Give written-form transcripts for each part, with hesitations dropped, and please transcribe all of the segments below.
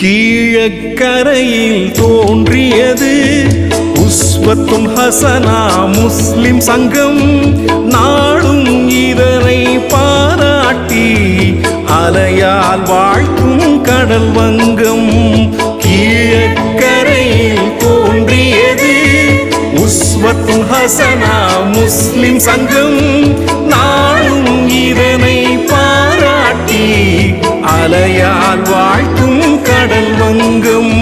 கீழக்கரையில் தோன்றியது உஸ்வத்துல் ஹசனா முஸ்லிம் சங்கம். நாடும் இதனை பாராட்டி அலையால் வாழ்த்தும் கடல் வங்கம். கீழக்கரையில் தோன்றியது உஸ்வத்துல் ஹசனா முஸ்லிம் சங்கம். நாடும் இதனை பாராட்டி அலையால் வாழ்த்தும் கடல் வங்கம்.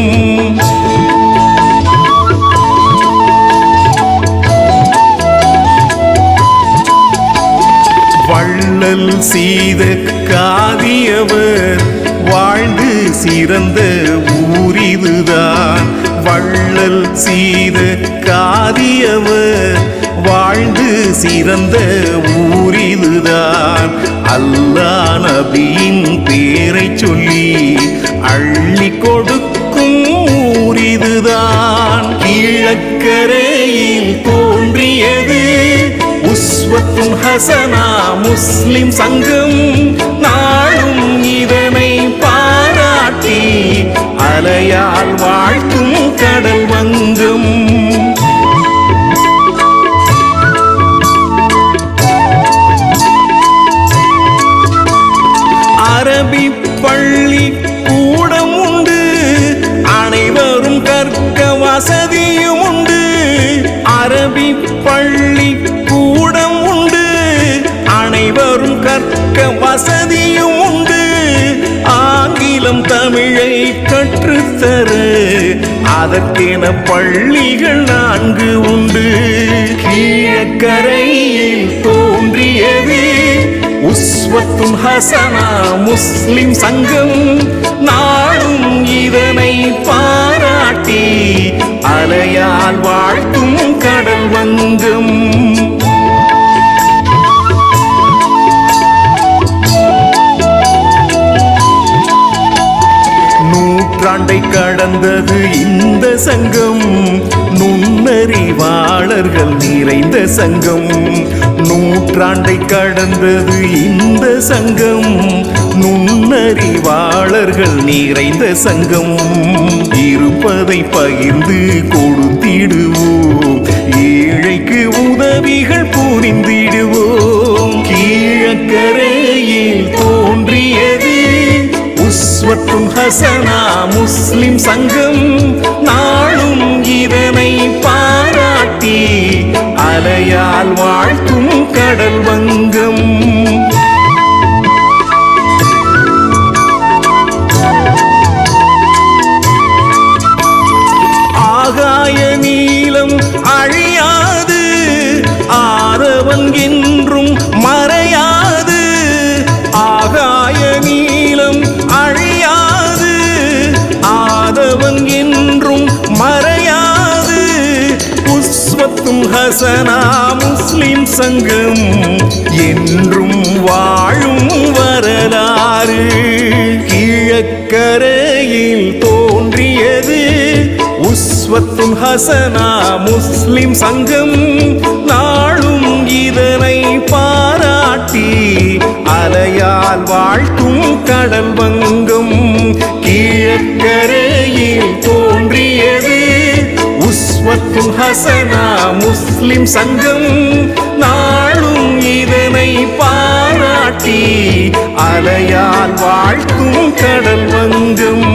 வள்ளல் சீத காதியவர் வாழ்ந்து சிறந்த ஊரிதுதான். வள்ளல் சீத காதியவர் வாழ்ந்து சிறந்த ஊரிதுதான். அல்லாஹ் நபியின் பேரை சொல்லி அள்ளி கொடுக்கும் ஊரிதுதான். கீழக்கரையில் தோன்றியது உஸ்வத்துல் ஹசனா முஸ்லிம் சங்கம். நாளும் இதனை பாராட்டி அலையால் வாழ்த்தும் கடல் வங்கம். அரபி பள்ளி கூடம் உண்டு, அனைவரும் கற்க வசதியும் உண்டு. அரபி பள்ளி கூடம் உண்டு, அனைவரும் கற்க வசதியும் உண்டு. ஆங்கிலம் தமிழை கற்றுத்தர அதற்கென பள்ளிகள் 4 உண்டு. கீழக்கரையில் தோன்றியது உஸ்வத்துல் ஹசனா முஸ்லிம் சங்கம். நாடும் இதனை பாராட்டி அலையால் வாழ்த்தும் கடல் வங்கம். நூற்றாண்டை கடந்தது இந்த சங்கம், நுண்ணறிவாளர்கள் நிறைந்த சங்கம். நூற்றாண்டை கடந்தது இந்த சங்கம், நுண்ணறிவாளர்கள் நிறைந்த சங்கம். இருப்பதை பகிர்ந்து கொடுத்திடுவோம், ஏழைக்கு உதவிகள் புரிந்திடுவோம். கீழக்கரையில் தோன்றியது உஸ்வத்துல் ஹசனா முஸ்லிம் சங்கம். நாளும் இதனை பாராட்டி அலையால் வாழ்த்தும் கடல் வங்கம். ஆகாய நீலம் அழியாது, ஆதவன் என்றும் மறையாது. ஆகாய நீலம் அழியாது, ஆதவன் என்றும் மறையாது. உஸ்வத்துல் ஹசனா முஸ்லிம் சங்கம் என்றும் வாழும் வரலாறு. கீழக்கரையில் தோன்றியது உஸ்வத்துல் ஹசனா முஸ்லிம் சங்கம். நாளும் இதனை பாராட்டி அலையால் வாழ்த்தும் கடல் வங்கம். கீழக்கரையில் தோன்றியது உஸ்வத்துல் ஹசனா முஸ்லிம் சங்கம். நாளும் இதனை பாராட்டி அலையால் வாழ்த்தும் கடல் வங்கம்.